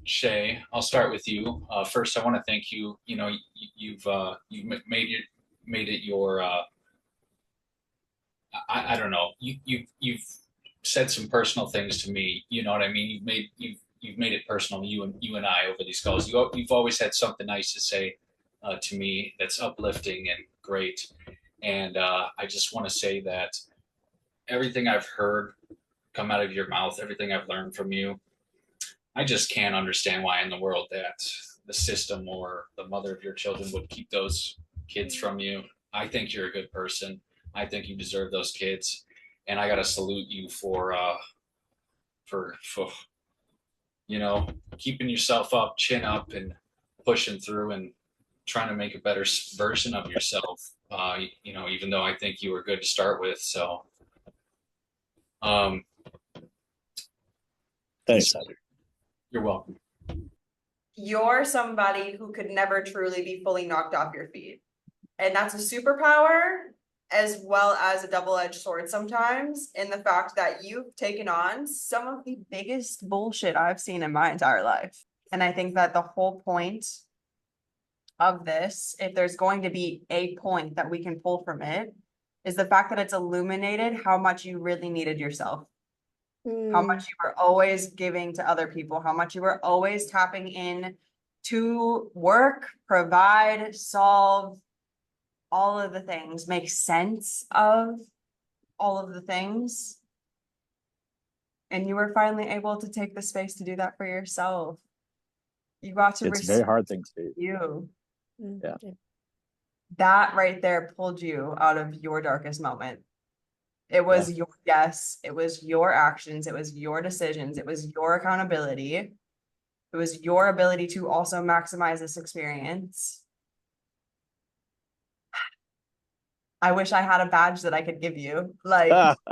Shea, I'll start with you. First, I want to thank you. You've made it your. I don't know. You've said some personal things to me. You know what I mean. You've made it personal. You and I over these calls. You've always had something nice to say to me that's uplifting and great. And I just want to say that everything I've heard come out of your mouth, everything I've learned from you, I just can't understand why in the world that the system or the mother of your children would keep those kids from you. I think you're a good person. I think you deserve those kids, and I gotta salute you for keeping yourself up, chin up, and pushing through and trying to make a better version of yourself. Even though I think you were good to start with. So, um, Thanks, Andrew. you're welcome. You're somebody who could never truly be fully knocked off your feet. And that's a superpower as well as a double-edged sword sometimes, in the fact that you've taken on some of the biggest bullshit I've seen in my entire life. And I think that the whole point of this, if there's going to be a point that we can pull from it, is the fact that it's illuminated how much you really needed yourself. How much you were always giving to other people, how much you were always tapping in to work, provide, solve all of the things, make sense of all of the things. And you were finally able to take the space to do that for yourself. You got to It's a very hard thing to do. You. Yeah. That right there pulled you out of your darkest moment. It was your yes, it was your actions, it was your decisions, it was your accountability. It was your ability to also maximize this experience. I wish I had a badge that I could give you, like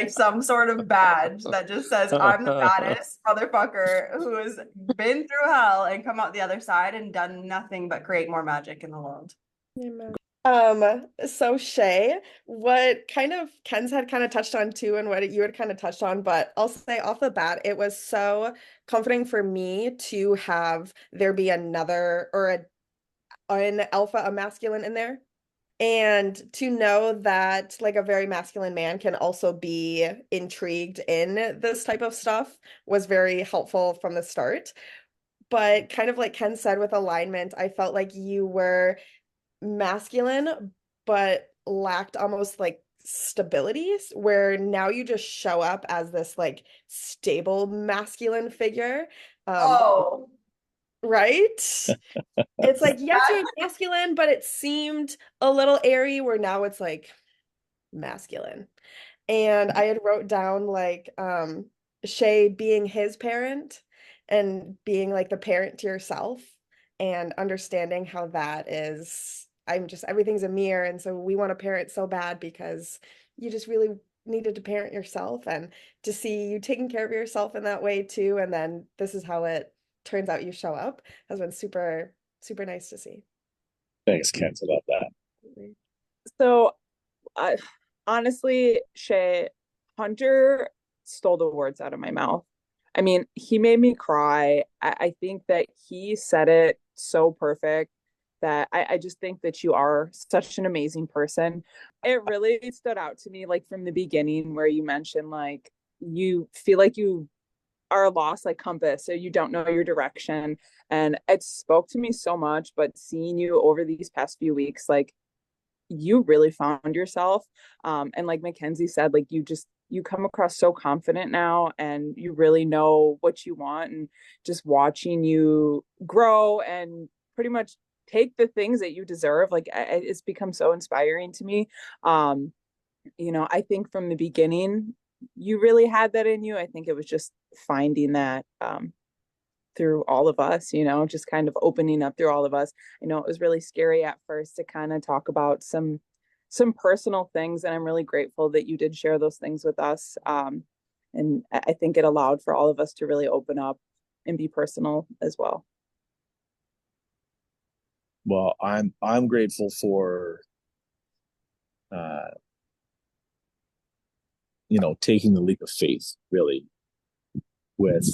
some sort of badge that just says I'm the baddest motherfucker who has been through hell and come out the other side and done nothing but create more magic in the world. Amen. So Shea, what kind of Ken's had kind of touched on too, and what you had kind of touched on, but I'll say off the bat, it was so comforting for me to have there be another or an alpha, a masculine in there. And to know that like a very masculine man can also be intrigued in this type of stuff was very helpful from the start. But kind of like Ken said with alignment, I felt like you were masculine, but lacked almost like stability, where now you just show up as this like stable masculine figure. Oh, Right? It's like, yes, you're masculine, but it seemed a little airy, where now it's like masculine. And I had wrote down like Shea being his parent and being like the parent to yourself and understanding how that is, everything's a mirror. And so we want to parent so bad because you just really needed to parent yourself, and to see you taking care of yourself in that way too. And then this is how it turns out you show up has been super, super nice to see. Thanks, Kent, about that. So, honestly, Shea, Hunter stole the words out of my mouth. I mean, he made me cry. I think that he said it so perfect that I just think that you are such an amazing person. It really stood out to me, like from the beginning, where you mentioned like you feel like you are a lost like compass, so you don't know your direction. And it spoke to me so much, but seeing you over these past few weeks, like you really found yourself. And like McKenzie said, like you come across so confident now, and you really know what you want, and just watching you grow and pretty much take the things that you deserve, like it's become so inspiring to me. I think from the beginning you really had that in you. I think it was just finding that through all of us, just kind of opening up through all of us. I know it was really scary at first to kind of talk about some personal things, and I'm really grateful that you did share those things with us. And I think it allowed for all of us to really open up and be personal as well. Well, I'm grateful for taking the leap of faith, really, with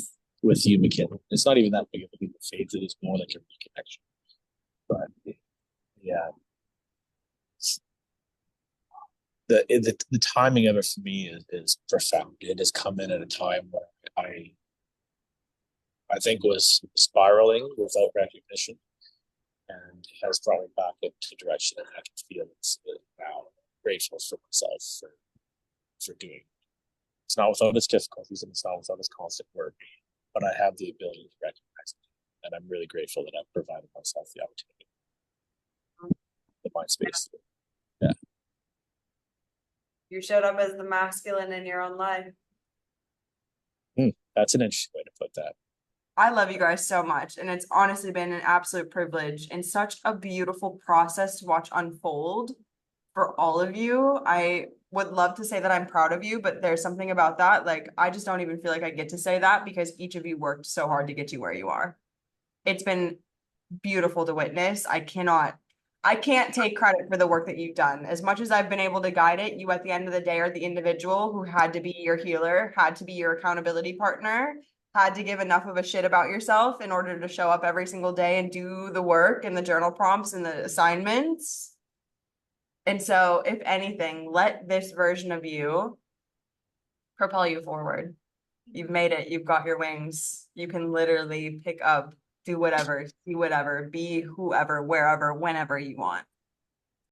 with you, McKenzie. It's not even that big of a leap of faith. It is more like a reconnection. But yeah, the timing of it for me is profound. It has come in at a time where I think was spiraling without recognition, and has brought me back into direction, and I can feel it's now grateful for myself for doing. It's not without its difficulties, and it's not without its constant work, but I have the ability to recognize it, and I'm really grateful that I've provided myself the opportunity, the mind space. Yeah. You showed up as the masculine in your own life. That's an interesting way to put that. I love you guys so much, and it's honestly been an absolute privilege and such a beautiful process to watch unfold for all of you. I would love to say that I'm proud of you, but there's something about that. Like, I just don't even feel like I get to say that because each of you worked so hard to get you where you are. It's been beautiful to witness. I can't take credit for the work that you've done. As much as I've been able to guide it, you at the end of the day are the individual who had to be your healer, had to be your accountability partner, had to give enough of a shit about yourself in order to show up every single day and do the work and the journal prompts and the assignments. And so, if anything, let this version of you propel you forward. You've made it. You've got your wings. You can literally pick up, do whatever, see whatever, be whoever, wherever, whenever you want.